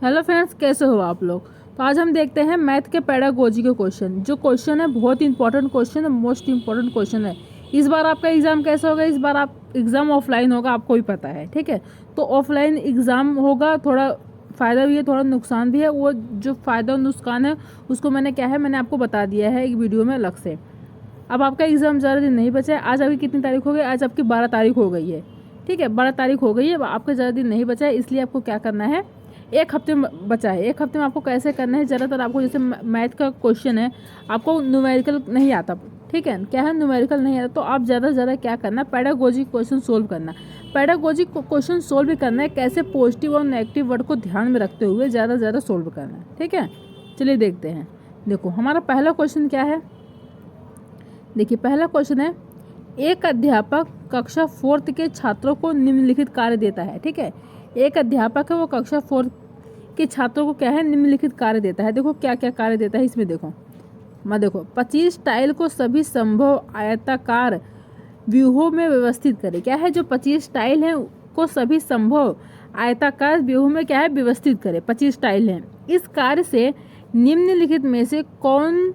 Hello friends, कैसे हो आप लोग। तो आज हम देखते हैं मैथ के पेडागोजी के क्वेश्चन। जो क्वेश्चन है बहुत इंपॉर्टेंट क्वेश्चन है, मोस्ट इंपॉर्टेंट क्वेश्चन है। इस बार आपका एग्ज़ाम कैसा होगा, इस बार आप एग्ज़ाम ऑफलाइन होगा, आपको भी पता है, ठीक है। तो ऑफलाइन एग्ज़ाम होगा, थोड़ा फ़ायदा भी है, थोड़ा नुकसान भी है। वो जो फ़ायदा और नुकसान है उसको मैंने आपको बता दिया है एक वीडियो में अलग से। अब आपका एग्ज़ाम ज़्यादा दिन नहीं बचा है। आज अभी कितनी तारीख हो गई, आज आपकी 12 तारीख हो गई है, ठीक है। 12 तारीख हो गई है, आपका ज़्यादा दिन नहीं बचा है। इसलिए आपको क्या करना है, एक हफ्ते में बचा है। एक हफ्ते में आपको कैसे करना है, ज़्यादातर आपको जैसे मैथ का क्वेश्चन है, आपको न्यूमेरिकल नहीं आता, ठीक है। क्या है, न्यूमेरिकल नहीं आता, तो आप ज़्यादा से ज़्यादा क्या करना है, पेडागोजी क्वेश्चन सोल्व करना। पेडागोजी क्वेश्चन सोल्व भी करना है, कैसे पॉजिटिव और नेगेटिव वर्ड को ध्यान में रखते हुए ज़्यादा से ज़्यादा सोल्व करना है, ठीक है। चलिए देखते हैं। देखो हमारा पहला क्वेश्चन क्या है। देखिए पहला क्वेश्चन है, एक अध्यापक कक्षा 4th के छात्रों को निम्नलिखित कार्य देता है, ठीक है। एक अध्यापक है, वो कक्षा 4 के छात्रों को क्या है, निम्नलिखित कार्य देता है। देखो क्या क्या कार्य देता है इसमें, देखो 25 टाइल को सभी संभव आयताकार व्यूहों में व्यवस्थित करें। क्या है, जो 25 टाइल हैं को सभी संभव आयताकार व्यूहों में क्या है, व्यवस्थित करें। 25 टाइल हैं। इस कार्य से निम्नलिखित में से कौन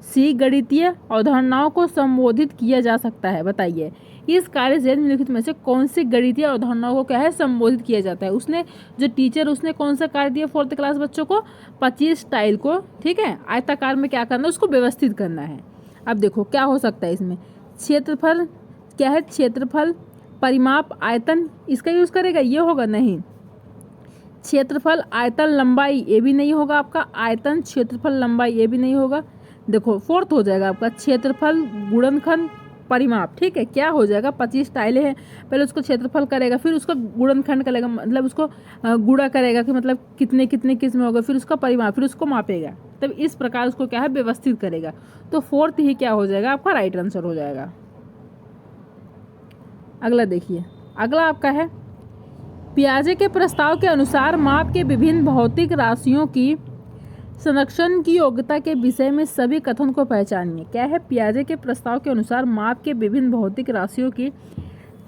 सी गणितीय अवधारणाओं को संबोधित किया जा सकता है, बताइए। इस कार्य से निम्नलिखित में से कौन सी गणितीय अवधारणाओं को क्या है, संबोधित किया जाता है। उसने जो टीचर उसने कौन सा कार्य दिया 4th क्लास बच्चों को, 25 टाइल को, ठीक है, आयताकार में क्या करना है, उसको व्यवस्थित करना है। अब देखो क्या हो सकता है इसमें, क्षेत्रफल क्या है, क्षेत्रफल, परिमाप, आयतन, इसका यूज करेगा, ये होगा नहीं। क्षेत्रफल, आयतन, लंबाई, ये भी नहीं होगा आपका। आयतन, क्षेत्रफल, लंबाई, ये भी नहीं होगा। देखो 4th हो जाएगा आपका क्षेत्रफल, गुणनखंड, परिमाप, ठीक है। क्या हो जाएगा, 25 टाइलें हैं, पहले उसको क्षेत्रफल करेगा, फिर उसका गुणनखंड करेगा, मतलब उसको गुणा करेगा कि मतलब कितने कितने किस में होगा, फिर उसका परिमाप, फिर उसको मापेगा, तब इस प्रकार उसको क्या है, व्यवस्थित करेगा। तो 4th ही क्या हो जाएगा, आपका राइट आंसर हो जाएगा। अगला देखिए, अगला आपका है, पियाजे के प्रस्ताव के अनुसार माप के विभिन्न भौतिक राशियों की संरक्षण की योग्यता के विषय में सभी कथन को पहचानिए। क्या है, पियाजे के प्रस्ताव के अनुसार माप के विभिन्न भौतिक राशियों की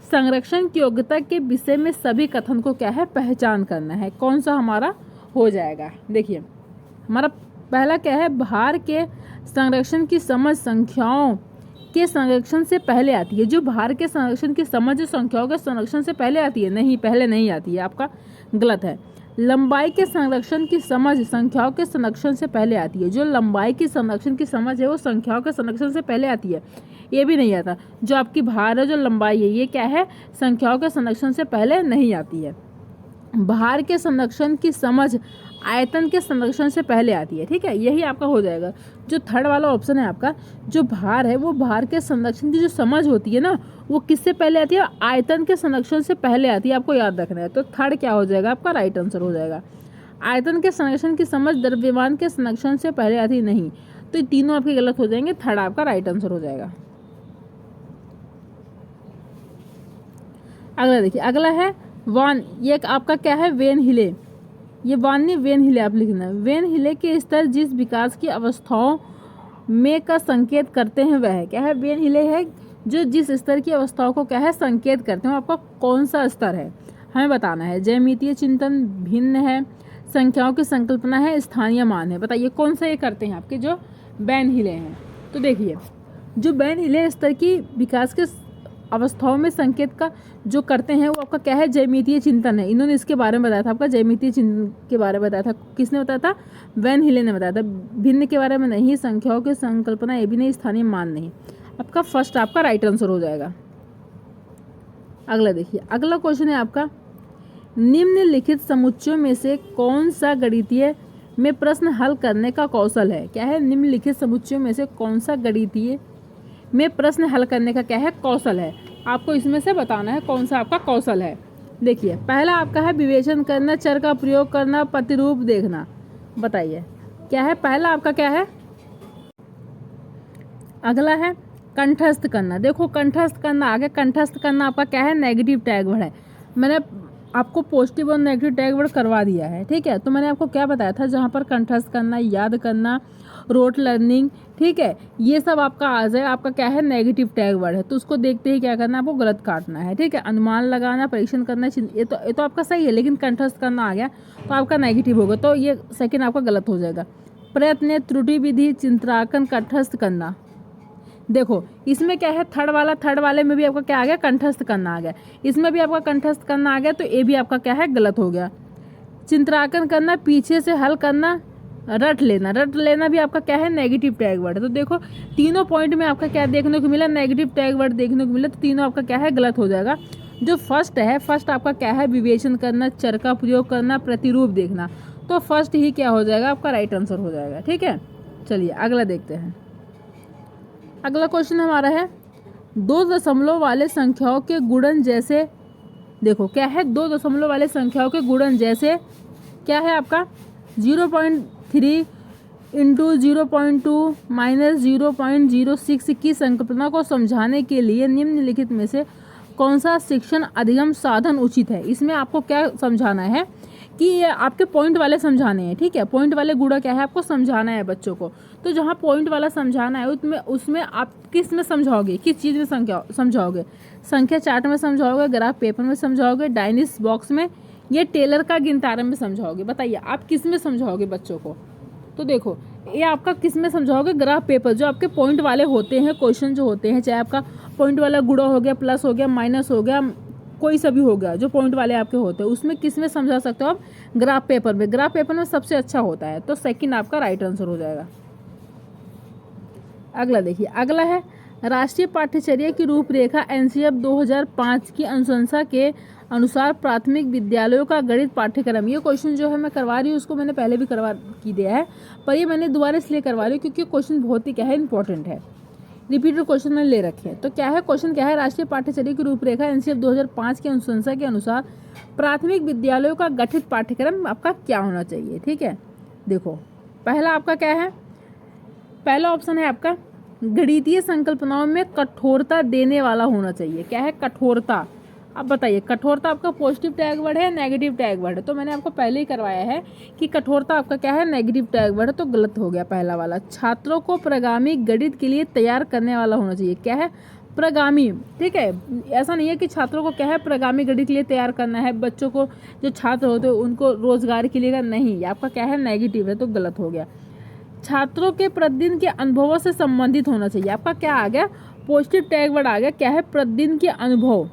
संरक्षण की योग्यता के विषय में सभी कथन को क्या है, पहचान करना है। कौन सा हमारा हो जाएगा, देखिए हमारा पहला क्या है, भार के संरक्षण की समझ संख्याओं के संरक्षण से पहले आती है। जो भार के संरक्षण की समझ संख्याओं के संरक्षण से पहले आती है, नहीं, पहले नहीं आती है, आपका गलत है। लंबाई के संरक्षण की समझ संख्याओं के संरक्षण से पहले आती है। जो लंबाई की संरक्षण की समझ है वो संख्याओं के संरक्षण से पहले आती है, ये भी नहीं आता। जो आपकी भार है, जो लंबाई है, ये क्या है, संख्याओं के संरक्षण से पहले नहीं आती है। भार के संरक्षण की समझ आयतन के संरक्षण से पहले आती है, ठीक है, यही आपका हो जाएगा। जो थर्ड वाला ऑप्शन है आपका, जो भार है वो भार के संरक्षण की जो समझ होती है ना, वो किससे पहले आती है, आयतन के संरक्षण से पहले आती है, आपको याद रखना है। तो थर्ड क्या हो जाएगा, आपका राइट आंसर हो जाएगा। आयतन के संरक्षण की समझ द्रव्यमान के संरक्षण से पहले आती नहीं, तो ये तीनों आपके गलत हो जाएंगे, थर्ड आपका राइट आंसर हो जाएगा। अगला देखिए, अगला है वान, ये आपका क्या है, वेन हिले, ये वान नहीं, वेन हिले आप लिखना। वेन हिले के स्तर जिस विकास की अवस्थाओं में का संकेत करते हैं वह है, क्या है, वेन हिले है जो जिस स्तर की अवस्थाओं को क्या है, संकेत करते हैं, आपका कौन सा स्तर है, हमें बताना है। ज्यामितीय चिंतन, भिन्न है, संख्याओं की संकल्पना है, स्थानीय मान है, बताइए कौन सा ये करते हैं आपके जो वेन हिले हैं। तो देखिए जो वेन हिले स्तर की विकास के अवस्थाओं में संकेत का जो करते हैं वो आपका क्या है, ज्यामितीय चिंतन है। इन्होंने इसके बारे में बताया था, आपका ज्यामितीय चिंतन के बारे में बताया था, किसने बताया था, वेन हिले ने बताया था। भिन्न के बारे में नहीं, संख्याओं की संकल्पना ये भी नहीं, स्थानीय मान नहीं, आपका फर्स्ट आपका राइट आंसर हो जाएगा। अगला देखिए, अगला क्वेश्चन है आपका, निम्नलिखित समुच्चयों में से कौन सा गणितीय में प्रश्न हल करने का कौशल है। क्या है, निम्नलिखित समुच्चयों में से कौन सा गणितीय में प्रश्न हल करने का क्या है, कौशल है। आपको इसमें से बताना है कौन सा आपका कौशल है। देखिए पहला आपका है विवेचन करना, चर का प्रयोग करना, प्रतिरूप देखना, बताइए क्या है, पहला आपका क्या है। अगला है कंठस्थ करना। देखो कंठस्थ करना, आगे कंठस्थ करना आपका क्या है, नेगेटिव टैग वर्ड है। मैंने आपको पॉजिटिव और नेगेटिव टैग वर्ड करवा दिया है, ठीक है। तो मैंने आपको क्या बताया था, जहाँ पर कंठस्थ करना, याद करना, रोट लर्निंग, ठीक है, ये सब आपका आ जाए, आपका क्या है नेगेटिव टैग वर्ड है। तो उसको देखते ही क्या करना है, आपको गलत काटना है, ठीक है। अनुमान लगाना, परीक्षण करना, ये तो आपका सही है, लेकिन कंठस्थ करना आ गया तो आपका नेगेटिव होगा, तो ये सेकेंड आपका गलत हो जाएगा। प्रयत्न, त्रुटि, विधि, चिंतनाकन, कंठस्थ करना, देखो इसमें क्या है, थर्ड वाले में भी आपका क्या आ गया, कंठस्थ करना आ गया, इसमें भी आपका कंठस्थ करना आ गया, तो ये भी आपका क्या है, गलत हो गया। चिंतनाकन करना, पीछे से हल करना, रट लेना भी आपका क्या है, नेगेटिव टैग वर्ड है। तो देखो तीनों पॉइंट में आपका क्या देखने को मिला, नेगेटिव टैग वर्ड देखने को मिला, तो तीनों आपका क्या है, गलत हो जाएगा। जो फर्स्ट आपका क्या है, विवेचन करना, चर का प्रयोग करना, प्रतिरूप देखना, तो फर्स्ट ही क्या हो जाएगा, आपका राइट आंसर हो जाएगा, ठीक है। चलिए अगला देखते हैं। अगला क्वेश्चन हमारा है, 2 दशमलव वाले संख्याओं के गुणन जैसे, देखो क्या है, 2 दशमलव वाले संख्याओं के गुणन जैसे क्या है आपका 0.3 इंटू 0.2 माइनस 0.06 की संकल्पना को समझाने के लिए निम्नलिखित में से कौन सा शिक्षण अधिगम साधन उचित है। इसमें आपको क्या समझाना है कि ये आपके पॉइंट वाले समझाने हैं, ठीक है। पॉइंट वाले गुणा क्या है, आपको समझाना है बच्चों को। तो जहाँ पॉइंट वाला समझाना है उसमें आप किस में समझाओगे, किस चीज़ में समझाओगे, संख्या चार्ट में समझाओगे, ग्राफ पेपर में समझाओगे, डायनिस बॉक्स में, ये टेलर का गिनतारम में समझाओगे। बताइए आप किस में समझाओगे बच्चों को। तो देखो ये आपका किस में समझाओगे, ग्राफ पेपर, जो आपके पॉइंट वाले होते हैं क्वेश्चन जो होते हैं, चाहे आपका पॉइंट वाला गुणा हो गया, प्लस हो गया, माइनस हो गया, कोई सा भी हो गया, जो पॉइंट वाले आपके होते हैं उसमें किस में समझा सकते हो आप, ग्राफ पेपर में। ग्राफ पेपर में सबसे अच्छा होता है, तो सेकंड आपका राइट आंसर हो जाएगा। अगला देखिए, अगला है राष्ट्रीय पाठ्यचर्या की रूपरेखा एनसीएफ 2005 की अनुशंसा के अनुसार प्राथमिक विद्यालयों का गणित पाठ्यक्रम। ये क्वेश्चन जो है मैं करवा रही हूँ, उसको मैंने पहले भी करवा की दिया है, पर ये मैंने दोबारा इसलिए करवा रही हूँ क्योंकि क्वेश्चन बहुत ही क्या है, इंपॉर्टेंट है, रिपीटेड क्वेश्चन मैंने ले रखे हैं। तो क्या है क्वेश्चन, क्या है, राष्ट्रीय पाठ्यचर्या की रूपरेखा एनसीएफ 2005 की अनुशंसा के अनुसार प्राथमिक विद्यालयों का गठित पाठ्यक्रम आपका क्या होना चाहिए, ठीक है। देखो पहला आपका क्या है, पहला ऑप्शन है आपका गणितीय संकल्पनाओं में कठोरता देने वाला होना चाहिए। क्या है, कठोरता। अब बताइए कठोरता आपका पॉजिटिव टैग वर्ड है, नेगेटिव टैग वर्ड है। तो मैंने आपको पहले ही करवाया है कि कठोरता आपका क्या है, नेगेटिव टैग वर्ड है, तो गलत हो गया पहला वाला। छात्रों को प्रगामी गणित के लिए तैयार करने वाला होना चाहिए। क्या है, प्रगामी, ठीक है। ऐसा नहीं है कि छात्रों को क्या है, प्रगामी गणित के लिए तैयार करना है, बच्चों को जो छात्र होते हैं उनको रोजगार के लिए नहीं, आपका क्या है, नेगेटिव है, तो गलत हो गया। छात्रों के प्रतिदिन के अनुभवों से संबंधित होना चाहिए। आपका क्या आ गया, पॉजिटिव टैग वर्ड आ गया। क्या है, प्रतिदिन के अनुभव,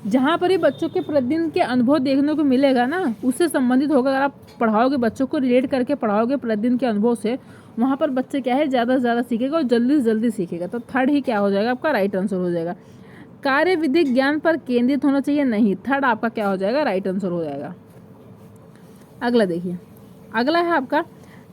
जहाँ पर ही बच्चों के प्रतिदिन के अनुभव देखने को मिलेगा ना, उससे संबंधित होगा। अगर आप पढ़ाओगे, बच्चों को रिलेट करके पढ़ाओगे प्रतिदिन के अनुभव से, वहाँ पर बच्चे क्या है, ज़्यादा से ज़्यादा सीखेगा और जल्दी से जल्दी सीखेगा। तो थर्ड ही क्या हो जाएगा, आपका राइट आंसर हो जाएगा। कार्य विधिक ज्ञान पर केंद्रित होना चाहिए, नहीं, थर्ड आपका क्या हो जाएगा, राइट आंसर हो जाएगा। अगला देखिए, अगला है आपका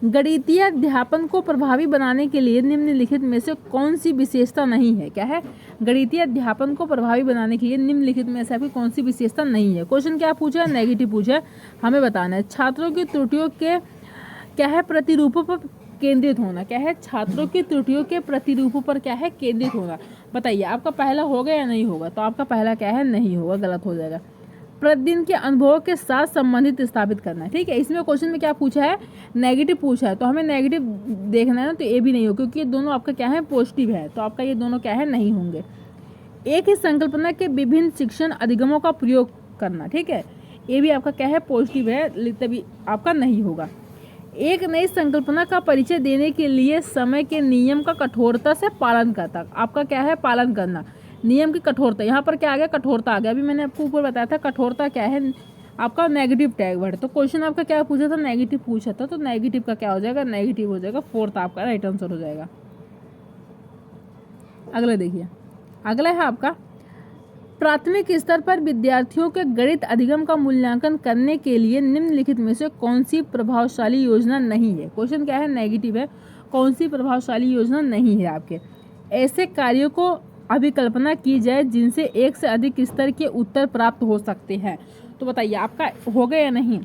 गणितीय अध्यापन को प्रभावी बनाने के लिए निम्नलिखित में से कौन सी विशेषता नहीं है। क्या है, गणितीय अध्यापन को प्रभावी बनाने के लिए निम्नलिखित में से आपकी कौन सी विशेषता नहीं है। क्वेश्चन क्या पूछा है, नेगेटिव पूछा है, हमें बताना है। छात्रों की त्रुटियों के क्या है, प्रतिरूपों पर केंद्रित होना। क्या है, छात्रों की त्रुटियों के प्रतिरूपों पर क्या है, केंद्रित होना। बताइए आपका पहला होगा या नहीं होगा, तो आपका पहला क्या है, नहीं होगा, गलत हो जाएगा। प्रतिदिन के अनुभवों के साथ संबंधित स्थापित करना है, ठीक है। इसमें क्वेश्चन में क्या पूछा है, नेगेटिव पूछा है, तो हमें नेगेटिव देखना है ना, तो ये भी नहीं हो, क्योंकि ये दोनों आपका क्या है, पॉजिटिव है, तो आपका ये दोनों क्या है, नहीं होंगे। एक ही संकल्पना के विभिन्न शिक्षण अधिगमों का प्रयोग करना, ठीक है, ये भी आपका क्या है, पॉजिटिव है, तभी आपका नहीं होगा। एक नई संकल्पना का परिचय देने के लिए समय के नियम का कठोरता से पालन करता, आपका क्या है, पालन करना, नियम की कठोरता। यहाँ पर क्या आ गया, कठोरता आ गया। अभी मैंने आपको ऊपर बताया था कठोरता क्या है, आपका नेगेटिव टैग वर्ड। तो क्वेश्चन आपका क्या पूछा था, नेगेटिव पूछा था, तो नेगेटिव का क्या हो जाएगा, नेगेटिव हो जाएगा, फोर्थ आपका राइट आंसर हो जाएगा। अगला देखिए, अगला है आपका प्राथमिक स्तर पर विद्यार्थियों के गणित अधिगम का मूल्यांकन करने के लिए निम्नलिखित में से कौन सी प्रभावशाली योजना नहीं है। क्वेश्चन क्या है, नेगेटिव है, कौन सी प्रभावशाली योजना नहीं है आपके। ऐसे कार्यों को अभिकल्पना की जाए जिनसे एक से अधिक स्तर के उत्तर प्राप्त हो सकते हैं। तो बताइए आपका हो गया या नहीं,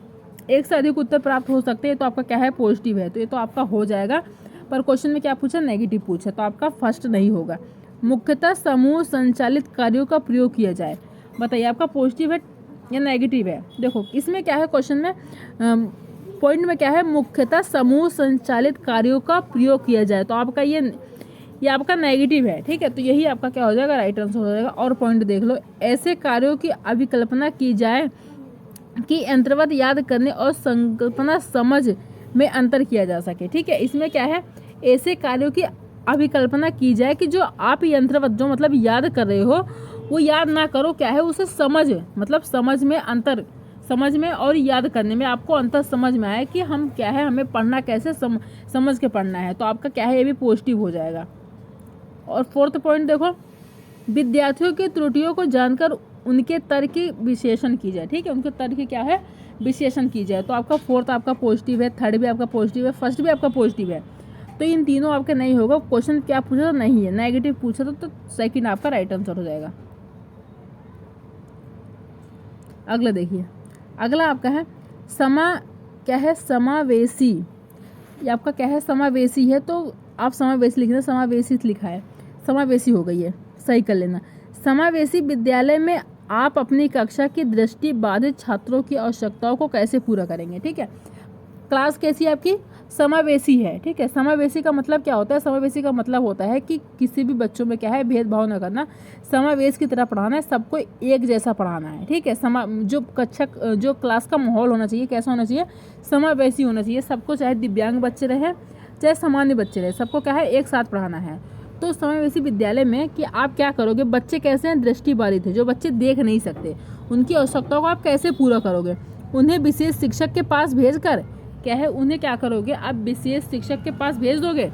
एक से अधिक उत्तर प्राप्त हो सकते हैं, तो आपका क्या है, पॉजिटिव है, तो ये तो आपका हो जाएगा। पर क्वेश्चन में क्या पूछा, नेगेटिव पूछा, तो आपका फर्स्ट नहीं होगा। मुख्यतः समूह संचालित कार्यों का प्रयोग किया जाए। बताइए आपका पॉजिटिव है, या नेगेटिव है। देखो इसमें क्या है, क्वेश्चन में पॉइंट में क्या है, मुख्यतः समूह संचालित कार्यों का प्रयोग किया जाए, तो आपका ये आपका नेगेटिव है, ठीक है। तो यही आपका क्या हो जाएगा, राइट आंसर हो जाएगा। और पॉइंट देख लो, ऐसे कार्यों की अभिकल्पना की जाए कि अंतर्गत याद करने और संकल्पना समझ में अंतर किया जा सके, ठीक है। इसमें क्या है, ऐसे कार्यों की अभिकल्पना की जाए कि जो आप यंत्रवत, जो मतलब याद कर रहे हो वो याद ना करो, क्या है उसे समझ, मतलब समझ में अंतर, समझ में और याद करने में आपको अंतर समझ में आए कि हम क्या है, हमें पढ़ना कैसे समझ के पढ़ना है, तो आपका क्या है, ये भी पॉजिटिव हो जाएगा। और फोर्थ पॉइंट देखो, विद्यार्थियों की त्रुटियों को जानकर उनके तर्क की विश्लेषण की जाए, ठीक है, उनके तर्क की क्या है, विश्लेषण की जाए, तो आपका फोर्थ आपका पॉजिटिव है, थर्ड भी आपका पॉजिटिव है, फर्स्ट भी आपका पॉजिटिव है। तो इन तीनों आपके नहीं होगा। क्वेश्चन क्या पूछा तो नहीं है, नेगेटिव पूछा तो सेकंड आपका राइट आंसर हो जाएगा। अगला देखिए, अगला आपका है क्या है, समावेशी। ये आपका क्या है, समावेशी है, तो आप समावेशी लिख रहे हैं, समावेशी लिखा है, समावेशी हो गई है, सही कर लेना। समावेशी विद्यालय में आप अपनी कक्षा की दृष्टि बाधित छात्रों की आवश्यकताओं को कैसे पूरा करेंगे, ठीक है। क्लास कैसी है आपकी, समावेशी है, ठीक है। समावेशी का मतलब क्या होता है, समावेशी का मतलब होता है कि किसी भी बच्चों में क्या है, भेदभाव न करना, समावेश की तरह पढ़ाना है, सबको एक जैसा पढ़ाना है, ठीक है। जो कक्षा, जो क्लास का माहौल होना चाहिए, कैसा होना चाहिए, समावेशी होना चाहिए, सबको, चाहे दिव्यांग बच्चे रहे चाहे सामान्य बच्चे रहे, सबको क्या है, एक साथ पढ़ाना है। तो समावेशी विद्यालय में कि आप क्या करोगे, बच्चे कैसे हैं, दृष्टिबाधित है, जो बच्चे देख नहीं सकते, उनकी आवश्यकताओं को आप कैसे पूरा करोगे, उन्हें विशेष शिक्षक के पास भेजकर क्या है, उन्हें क्या करोगे, आप विशेष शिक्षक के पास भेज दोगे,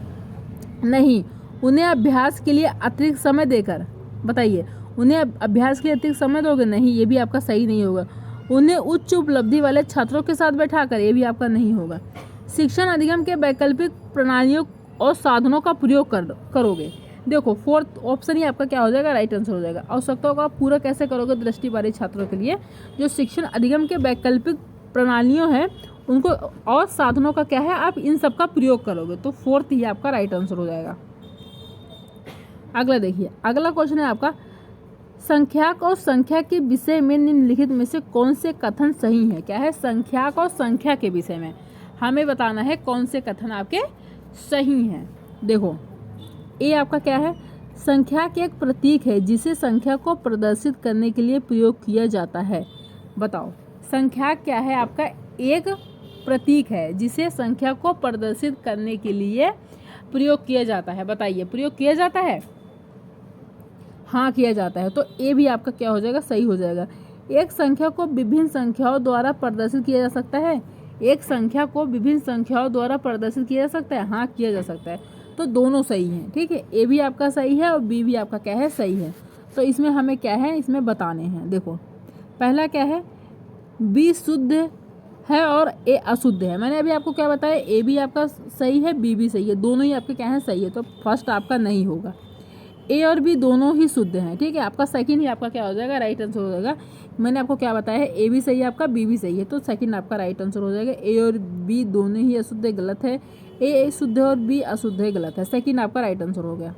नहीं, उन्हें अभ्यास के लिए अतिरिक्त समय देकर, बताइए, उन्हें अभ्यास के लिए अतिरिक्त समय दोगे, नहीं, ये भी आपका सही नहीं होगा। उन्हें उच्च उपलब्धि वाले छात्रों के साथ बैठाकर, ये भी आपका नहीं होगा। शिक्षण अधिगम के वैकल्पिक प्रणालियों और साधनों का प्रयोग करोगे। देखो फोर्थ ऑप्शन ही आपका क्या हो जाएगा, राइट आंसर हो जाएगा। आवश्यकताओं का पूरा कैसे करोगे दृष्टिबाधित छात्रों के लिए, जो शिक्षण अधिगम के वैकल्पिक प्रणालियों है उनको और साधनों का क्या है, आप इन सब का प्रयोग करोगे, तो फोर्थ ही आपका राइट आंसर हो जाएगा। अगला देखिए, अगला क्वेश्चन है आपका, संख्याक और संख्या के विषय में निम्नलिखित में से कौन से कथन सही है, क्या है, संख्याक और संख्या के विषय में हमें बताना है कौन से कथन आपके सही हैं। देखो ये आपका क्या है, संख्याक एक प्रतीक है जिसे संख्या को प्रदर्शित करने के लिए प्रयोग किया जाता है। बताओ, संख्याक क्या है, आपका एक प्रतीक है जिसे संख्या को प्रदर्शित करने के लिए प्रयोग किया जाता है। बताइए, प्रयोग किया जाता है, हाँ किया जाता है, तो ये भी आपका क्या हो जाएगा, सही हो जाएगा। एक संख्या को विभिन्न संख्याओं द्वारा प्रदर्शित किया जा सकता है, एक संख्या को विभिन्न संख्याओं द्वारा प्रदर्शित किया जा सकता है, हाँ किया जा सकता है, तो दोनों सही हैं, ठीक है। ए भी आपका सही है और बी भी आपका क्या है, सही है। तो इसमें हमें क्या है, इसमें बताने हैं। देखो पहला क्या है, बी शुद्ध है और ए अशुद्ध है। मैंने अभी आपको क्या बताया, ए भी आपका सही है, बी भी सही है, दोनों ही आपके क्या है, सही है, तो फर्स्ट आपका नहीं होगा। ए और बी दोनों ही शुद्ध हैं, ठीक है, आपका सेकंड ही आपका क्या हो जाएगा, राइट आंसर हो जाएगा। मैंने आपको क्या बताया है, ए भी सही है आपका, बी भी सही है, तो सेकंड आपका राइट आंसर हो जाएगा। ए और बी दोनों ही अशुद्ध है, गलत है, ए शुद्ध है और बी अशुद्ध है, गलत है, सेकंड आपका राइट आंसर हो गया।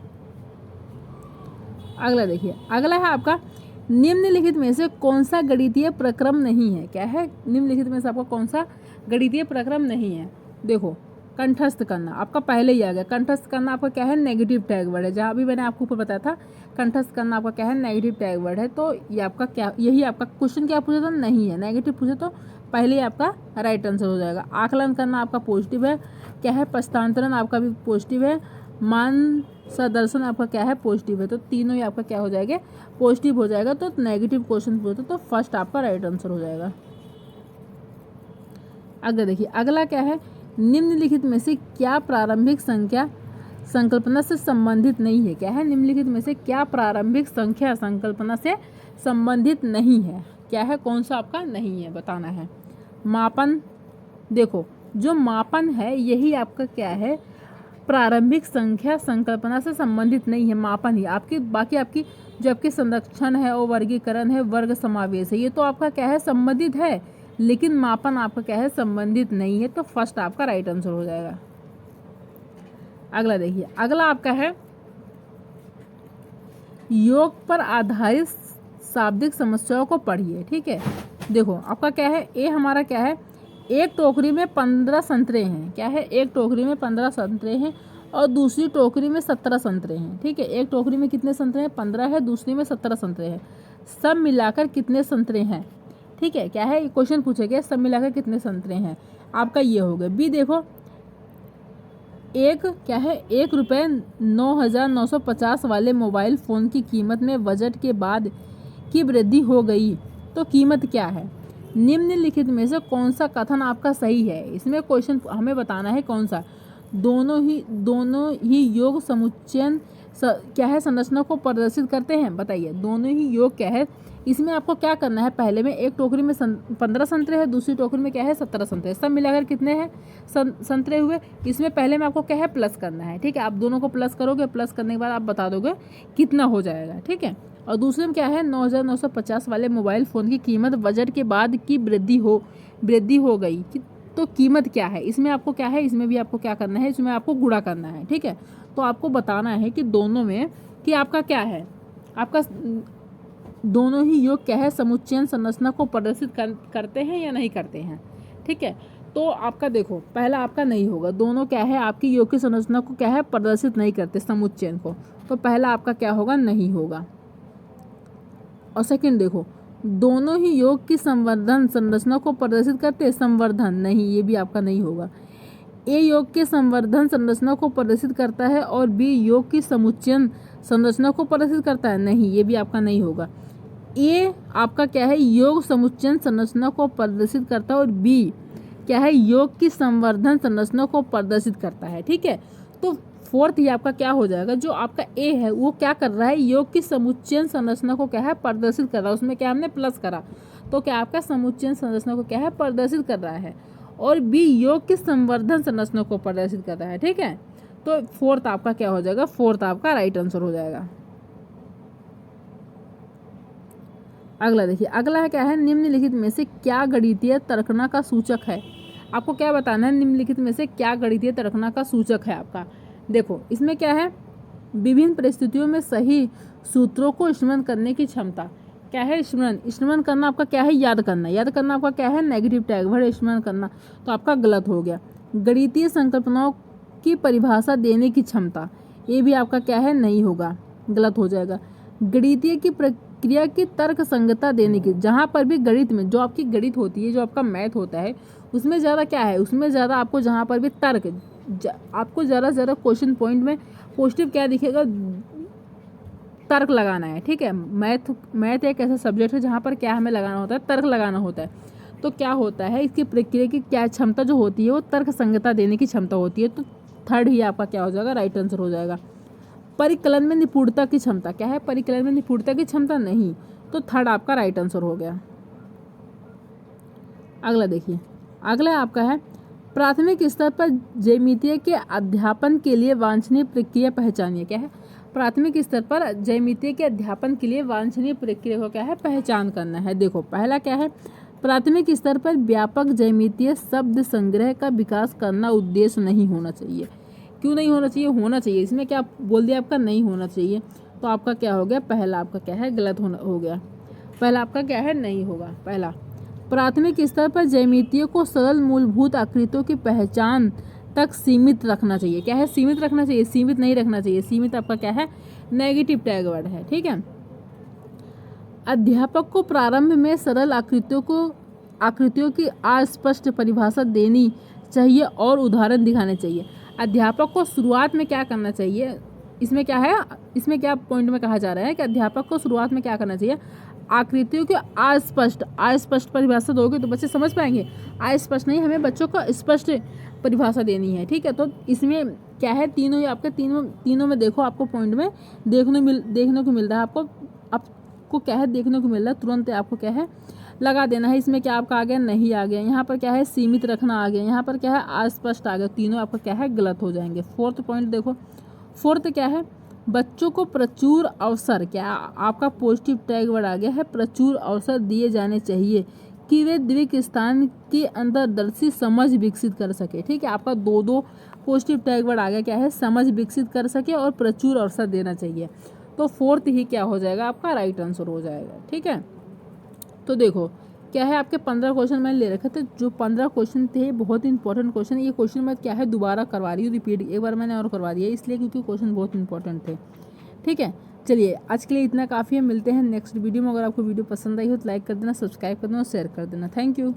अगला देखिए, अगला है आपका, निम्नलिखित में से कौन सा गणितीय प्रक्रम नहीं है, क्या है, निम्नलिखित में से आपका कौन सा गणितीय प्रक्रम नहीं है। देखो कंठस्थ करना आपका पहले ही आ गया, कंठस्थ करना आपका क्या है, नेगेटिव टैग वर्ड है, जहाँ भी मैंने आपको ऊपर बताया था कंठस्थ करना आपका क्या है, नेगेटिव टैग वर्ड है, तो ये आपका क्या, यही आपका क्वेश्चन क्या पूछा था, नहीं है, नेगेटिव पूछे तो पहले ही आपका राइट आंसर हो जाएगा। आकलन करना आपका पॉजिटिव है, क्या है, पश्चांतरण आपका भी पॉजिटिव है, मान सदर्शन आपका क्या है, पॉजिटिव है, तो तीनों ही आपका क्या हो जाएगा, पॉजिटिव हो जाएगा। तो नेगेटिव क्वेश्चन पूछे तो फर्स्ट आपका राइट आंसर हो जाएगा। अगर देखिए, अगला क्या है, निम्नलिखित में से क्या प्रारंभिक संख्या संकल्पना से संबंधित नहीं है, क्या है, निम्नलिखित में से क्या प्रारंभिक संख्या संकल्पना से संबंधित नहीं है, क्या है, कौन सा आपका नहीं है, बताना है। मापन, देखो जो मापन है यही आपका क्या है, प्रारंभिक संख्या संकल्पना से संबंधित नहीं है, मापन ही आपकी, बाकी आपकी जो आपकी संरक्षण है और वर्गीकरण है, वर्ग समावेश है, ये तो आपका क्या है, संबंधित है, लेकिन मापन आपका क्या है, संबंधित नहीं है, तो फर्स्ट आपका राइट आंसर हो जाएगा। अगला देखिए, अगला आपका है, योग पर आधारित शाब्दिक समस्याओं को पढ़िए, ठीक है, देखो आपका क्या है, ए हमारा क्या है, एक टोकरी में 15 संतरे हैं। क्या है, एक टोकरी में 15 संतरे हैं और दूसरी टोकरी में 17 संतरे हैं। ठीक है, एक टोकरी में कितने संतरे हैं, 15 है, दूसरी में 17 संतरे हैं। सब मिलाकर कितने संतरे हैं। ठीक है, क्या है, क्वेश्चन पूछा गया सब मिलाकर कितने संतरे हैं, आपका ये हो गया। बी देखो, एक क्या है, 1,09,950 वाले मोबाइल फ़ोन की कीमत में बजट के बाद की वृद्धि हो गई तो कीमत क्या है। निम्नलिखित में से कौन सा कथन आपका सही है। इसमें क्वेश्चन हमें बताना है कौन सा। दोनों ही योग समुच्चयन क्या है, संरचना को प्रदर्शित करते हैं। बताइए, दोनों ही योग क्या है। इसमें आपको क्या करना है, पहले में एक टोकरी में 15 संतरे हैं, दूसरी टोकरी में क्या है 17 संतरे, सब मिलाकर कितने हैं संतरे हुए। इसमें पहले में आपको क्या है, प्लस करना है। ठीक है, आप दोनों को प्लस करोगे, प्लस करने के बाद आप बता दोगे कितना हो जाएगा। ठीक है, और दूसरे में क्या है, 9,950 वाले मोबाइल फ़ोन की कीमत बजट के बाद की वृद्धि हो गई तो कीमत क्या है। इसमें आपको क्या है, इसमें भी आपको क्या करना है, इसमें आपको गुणा करना है। ठीक है, तो आपको बताना है कि दोनों में कि आपका क्या है, आपका दोनों ही योग क्या है, समुच्चयन संरचना को प्रदर्शित करते हैं या नहीं करते हैं। ठीक है, तो आपका देखो पहला आपका नहीं होगा, दोनों क्या है, आपकी योग की संरचना को क्या है, प्रदर्शित नहीं करते समुच्चयन को, तो पहला आपका क्या होगा, नहीं होगा। और सेकंड देखो, दोनों ही योग की संवर्धन संरचना को प्रदर्शित करते, संवर्धन नहीं, ये भी आपका नहीं होगा। ए योग के संवर्धन संरचना को प्रदर्शित करता है और बी योग की समुच्चयन संरचना को प्रदर्शित करता है, नहीं, ये भी आपका नहीं होगा। ए आपका क्या है, योग समुच्चयन संरचना को प्रदर्शित करता है और बी क्या है, योग की संवर्धन संरचना को प्रदर्शित करता है। ठीक है, तो फोर्थ ही आपका क्या हो जाएगा, जो आपका ए है वो क्या कर रहा है, योग की समुच्चयन संरचना को क्या है, प्रदर्शित कर रहा है। उसमें क्या हमने प्लस करा, तो क्या आपका समुच्चयन संरचना को क्या है, प्रदर्शित कर रहा है। और बी योग की संवर्धन संरचना को प्रदर्शित कर रहा है। ठीक है, तो फोर्थ आपका क्या हो जाएगा, फोर्थ आपका राइट आंसर हो जाएगा। अगला देखिए, अगला है क्या है, निम्नलिखित में से क्या गणितीय तर्कना का सूचक है। आपको क्या बताना है, निम्नलिखित में से क्या गणितीय तर्कना का सूचक है आपका। देखो इसमें क्या है, विभिन्न परिस्थितियों में सही सूत्रों को स्मरण करने की क्षमता। क्या है, स्मरण करना आपका क्या है, याद करना आपका क्या है, नेगेटिव टैग वर्ड स्मरण करना, तो आपका गलत हो गया। गणितीय संकल्पनाओं की परिभाषा देने की क्षमता, ये भी आपका क्या है, नहीं होगा, गलत हो जाएगा। गणितीय की प्रक्रिया की तर्क संगतता देने की, जहाँ पर भी गणित में जो आपकी गणित होती है, जो आपका मैथ होता है, उसमें ज़्यादा क्या है, उसमें ज़्यादा आपको जहाँ पर भी तर्क, आपको ज़्यादा क्वेश्चन पॉइंट में पॉजिटिव क्या दिखेगा, तर्क लगाना है। ठीक है, मैथ एक ऐसा सब्जेक्ट है जहाँ पर क्या हमें लगाना होता है, तर्क लगाना होता है। तो क्या होता है, इसकी प्रक्रिया की क्या क्षमता जो होती है वो तर्क संगतता देने की क्षमता होती है, तो थर्ड ही आपका क्या हो जाएगा, राइट आंसर हो जाएगा। परिकलन में निपुणता की क्षमता, क्या है, परिकलन में निपुणता की क्षमता नहीं, तो थर्ड आपका राइट आंसर हो गया। अगला देखिए, अगला आपका है, प्राथमिक स्तर पर ज्यामितीय के अध्यापन के लिए वांछनीय प्रक्रिया पहचानिए। क्या है, प्राथमिक स्तर पर ज्यामितीय के अध्यापन के लिए वांछनीय प्रक्रिया को क्या है, पहचान करना है। देखो पहला क्या है, प्राथमिक स्तर पर व्यापक ज्यामितीय शब्द संग्रह का विकास करना उद्देश्य नहीं होना चाहिए। क्यों नहीं होना चाहिए, होना चाहिए। इसमें क्या बोल दिया आपका, नहीं होना चाहिए, तो आपका क्या हो गया, पहला आपका क्या है, गलत हो गया। पहला आपका क्या है, नहीं होगा। पहला, प्राथमिक स्तर पर ज्यामितीय को सरल मूलभूत आकृतियों की पहचान तक सीमित रखना चाहिए। क्या है, सीमित रखना चाहिए, सीमित नहीं रखना चाहिए। सीमित आपका क्या है, नेगेटिव टैग वर्ड है। ठीक है, अध्यापक को प्रारंभ में सरल आकृतियों की अस्पष्ट परिभाषा देनी चाहिए और उदाहरण दिखाने चाहिए। अध्यापक को शुरुआत में क्या करना चाहिए, इसमें क्या है, इसमें क्या पॉइंट में कहा जा रहा है कि अध्यापक को शुरुआत में क्या करना चाहिए, आकृतियों की अस्पष्ट परिभाषा दोगे तो बच्चे समझ पाएंगे। अस्पष्ट नहीं, हमें बच्चों को स्पष्ट परिभाषा देनी है। ठीक है, तो इसमें क्या है, तीनों ही आपके तीनों में देखो, आपको पॉइंट में देखने को मिल रहा है, आपको क्या है, देखने को मिल रहा है, तुरंत आपको क्या है, लगा देना है। इसमें क्या आपका आ गया, नहीं आ गया। यहाँ पर क्या है, सीमित रखना आ गया। यहाँ पर क्या है, अस्पष्ट आ गया। तीनों आपका क्या है, गलत हो जाएंगे। फोर्थ पॉइंट देखो, फोर्थ क्या है, बच्चों को प्रचुर अवसर, क्या आपका पॉजिटिव टैग वर्ड आ गया है, प्रचुर अवसर दिए जाने चाहिए कि वे द्विक स्थान की अंतर्दर्शी समझ विकसित कर सके। ठीक है, आपका दो पॉजिटिव टैग वर्ड आ गया, क्या है, समझ विकसित कर सके और प्रचुर अवसर देना चाहिए। तो फोर्थ ही क्या हो जाएगा, आपका राइट आंसर हो जाएगा। ठीक है, तो देखो क्या है आपके 15 क्वेश्चन मैंने ले रखे थे, जो 15 क्वेश्चन थे बहुत इंपॉर्टेंट क्वेश्चन। ये क्वेश्चन मैं क्या है दोबारा करवा रही हूँ, रिपीट एक बार मैंने और करवा दिया इसलिए क्योंकि क्वेश्चन बहुत इंपॉर्टेंट थे। ठीक है, चलिए आज के लिए इतना काफ़ी है, मिलते हैं नेक्स्ट वीडियो में। अगर आपको वीडियो पसंद आई हो तो लाइक कर देना, सब्सक्राइब कर देना और शेयर कर देना। Thank you.